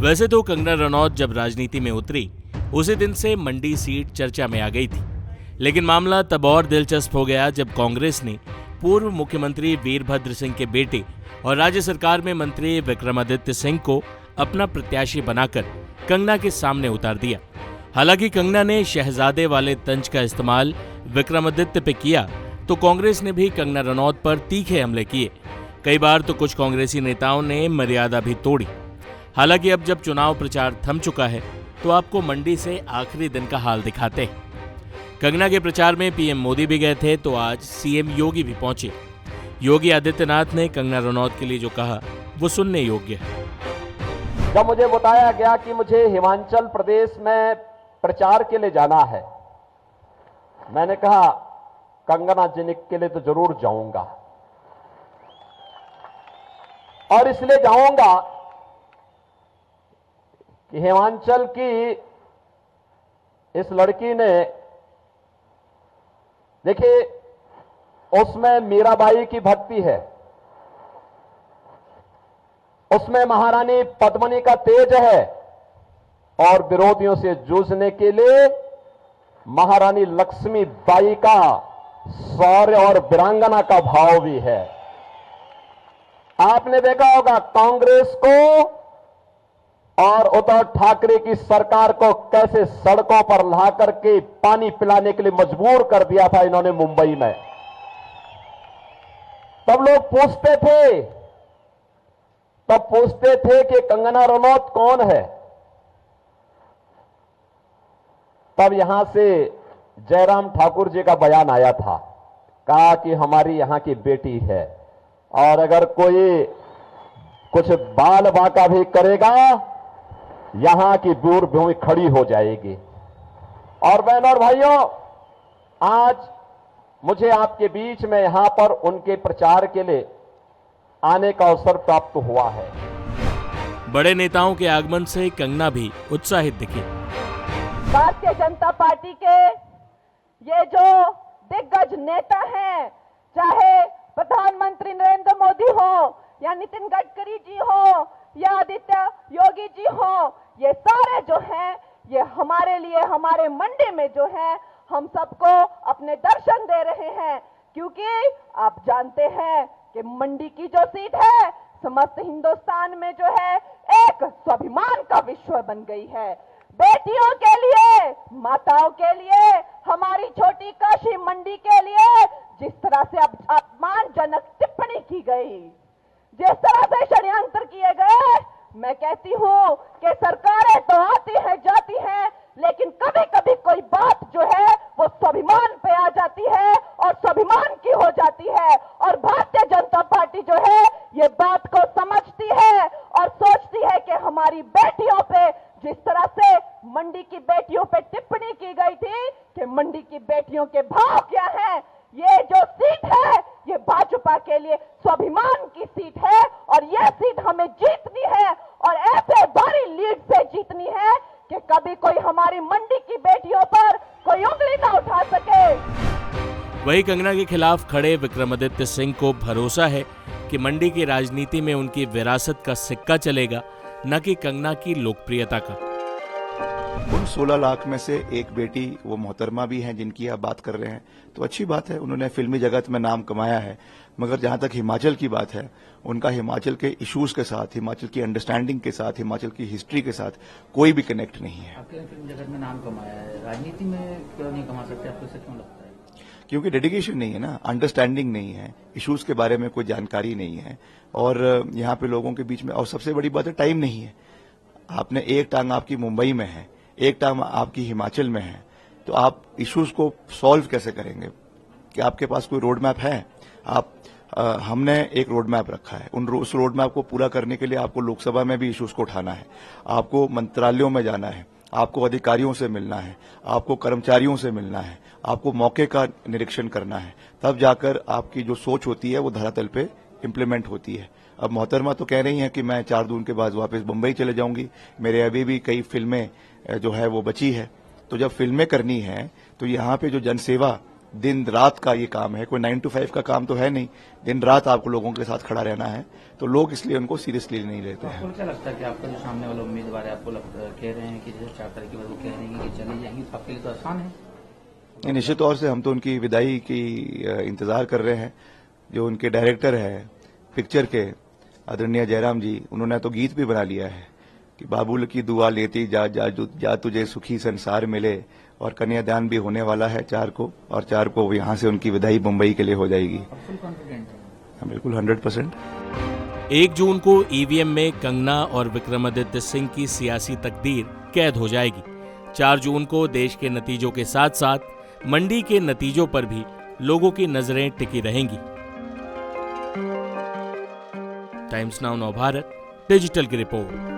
वैसे तो कंगना रनौत जब राजनीति में उतरी उसी दिन से मंडी सीट चर्चा में आ गई थी, लेकिन मामला तब और दिलचस्प हो गया जब कांग्रेस ने पूर्व मुख्यमंत्री वीरभद्र सिंह के बेटे और राज्य सरकार में मंत्री विक्रमादित्य सिंह को अपना प्रत्याशी बनाकर कंगना के सामने उतार दिया। हालांकि कंगना ने शहजादे वाले तंज का इस्तेमाल विक्रमादित्य पे किया तो कांग्रेस ने भी कंगना रनौत पर तीखे हमले किए। कई बार तो कुछ कांग्रेसी नेताओं ने मर्यादा भी तोड़ी। हालांकि अब जब चुनाव प्रचार थम चुका है तो आपको मंडी से आखिरी दिन का हाल दिखाते हैं। कंगना के प्रचार में पीएम मोदी भी गए थे तो आज सीएम योगी भी पहुंचे। योगी आदित्यनाथ ने कंगना रनौत के लिए जो कहा वो सुनने योग्य है। जब मुझे बताया गया कि मुझे हिमाचल प्रदेश में प्रचार के लिए जाना है, मैंने कहा कंगना जी के लिए तो जरूर जाऊंगा, और इसलिए जाऊंगा कि हिमाचल की इस लड़की ने, देखिए उसमें मीराबाई की भक्ति है, उसमें महारानी पद्मिनी का तेज है, और विरोधियों से जूझने के लिए महारानी लक्ष्मीबाई का शौर्य और वीरांगना का भाव भी है। आपने देखा होगा कांग्रेस को और उद्धव ठाकरे की सरकार को कैसे सड़कों पर ला करके पानी पिलाने के लिए मजबूर कर दिया था इन्होंने मुंबई में। तब लोग पूछते थे कि कंगना रनौत कौन है। तब यहां से जयराम ठाकुर जी का बयान आया था, कहा कि हमारी यहां की बेटी है, और अगर कोई कुछ बाल बांका भी करेगा यहां की दूर भूमि खड़ी हो जाएगी। और बहनों और भाइयों, आज मुझे आपके बीच में यहां पर उनके प्रचार के लिए आने का अवसर प्राप्त हुआ है। बड़े नेताओं के आगमन से कंगना भी उत्साहित दिखी। भारतीय जनता पार्टी के ये जो दिग्गज नेता हैं, चाहे प्रधानमंत्री नरेंद्र मोदी हो या नितिन गडकरी जी हो या आदित्य योगी जी हो, ये सारे जो हैं ये हमारे लिए, हमारे मंडी में जो है हम सबको अपने दर्शन दे रहे हैं। क्योंकि आप जानते हैं कि मंडी की जो सीट है समस्त हिंदुस्तान में जो है एक स्वाभिमान का विषय बन गई है। बेटियों के लिए, माताओं के लिए, हमारी छोटी काशी मंडी के लिए जिस तरह से अपमानजनक टिप्पणी की गई, जिस तरह से षड्यंत्र किए गए, मैं कहती हूं कि सरकारें तो आती हैं जाती हैं, लेकिन कभी कभी कोई बात जो है वो स्वाभिमान पे आ जाती है और स्वाभिमान की हो जाती है। और भारतीय जनता पार्टी जो है ये बात को समझती है और सोचती है कि हमारी बेटियों पे जिस तरह से मंडी की बेटियों पे टिप्पणी की गई थी कि मंडी की बेटियों के भाव क्या है, ये जो सीट है ये भाजपा के लिए स्वाभिमान की सीट है और यह सीट हमें जीतनी है, और ऐसे भारी लीड से जीतनी है कि कभी कोई हमारी मंडी की बेटियों पर कोई उंगली ना उठा सके। वही कंगना के खिलाफ खड़े विक्रमादित्य सिंह को भरोसा है कि मंडी की राजनीति में उनकी विरासत का सिक्का चलेगा, न कि कंगना की लोकप्रियता का। उन 16 लाख में से एक बेटी वो मोहतरमा भी हैं जिनकी आप बात कर रहे हैं, तो अच्छी बात है, उन्होंने फिल्मी जगत में नाम कमाया है। मगर जहां तक हिमाचल की बात है, उनका हिमाचल के इश्यूज के साथ, हिमाचल की अंडरस्टैंडिंग के साथ, हिमाचल की हिस्ट्री के साथ कोई भी कनेक्ट नहीं है। आपने फिल्म जगत में नाम कमाया है, राजनीति में क्यों नहीं कमा सकते, आपको ऐसा क्यों लगता है? क्योंकि डेडिकेशन नहीं है ना, अंडरस्टैंडिंग नहीं है, इश्यूज के बारे में कोई जानकारी नहीं है, और यहाँ पे लोगों के बीच में, और सबसे बड़ी बात है टाइम नहीं है। आपने एक टांग आपकी मुंबई में है, एक टांग आपकी हिमाचल में है, तो आप इश्यूज को सॉल्व कैसे करेंगे? कि आपके पास कोई रोड मैप है? हमने एक रोड मैप रखा है, उस रोड मैप को पूरा करने के लिए आपको लोकसभा में भी इश्यूज को उठाना है, आपको मंत्रालयों में जाना है, आपको अधिकारियों से मिलना है, आपको कर्मचारियों से मिलना है, आपको मौके का निरीक्षण करना है, तब जाकर आपकी जो सोच होती है वो धरातल पे इम्प्लीमेंट होती है। अब मोहतरमा तो कह रही हैं कि मैं 4 जून के बाद वापस मुंबई चले जाऊंगी, मेरे अभी भी कई फिल्में जो है वो बची है, तो जब फिल्में करनी है तो यहाँ पे जो जनसेवा दिन रात का ये काम है, कोई 9 to 5 का काम तो है नहीं। दिन रात आपको लोगों के साथ खड़ा रहना है, तो लोग इसलिए उनको सीरियसली नहीं लेते हैं। आपको क्या लगता है कि आपका जो सामने वाला उम्मीदवार है, आपको कह रहे हैं कि जैसे 4 तारीख के बाद वो कह रहे हैं कि चली जाएंगी, तो आपके लिए तो आसान है? नहीं, निश्चित तौर से हम तो उनकी विदाई की इंतजार कर रहे हैं। जो उनके डायरेक्टर है पिक्चर के, आदरणीय जयराम जी, उन्होंने तो गीत भी बना लिया है कि बाबुल की दुआ लेती जा जा जा तुझे सुखी संसार मिले, और कन्यादान भी होने वाला है 4 को, और 4 को यहाँ से उनकी विदाई मुंबई के लिए हो जाएगी। फुल कॉन्फिडेंट है? हाँ, बिल्कुल 100%। 1 जून को ईवीएम में कंगना और विक्रमादित्य सिंह की सियासी तकदीर कैद हो जाएगी। 4 जून को देश के नतीजों के साथ साथ मंडी के नतीजों पर भी लोगों की नजरें टिकी रहेंगी। टाइम्स नाउ नवभारत डिजिटल की रिपोर्ट।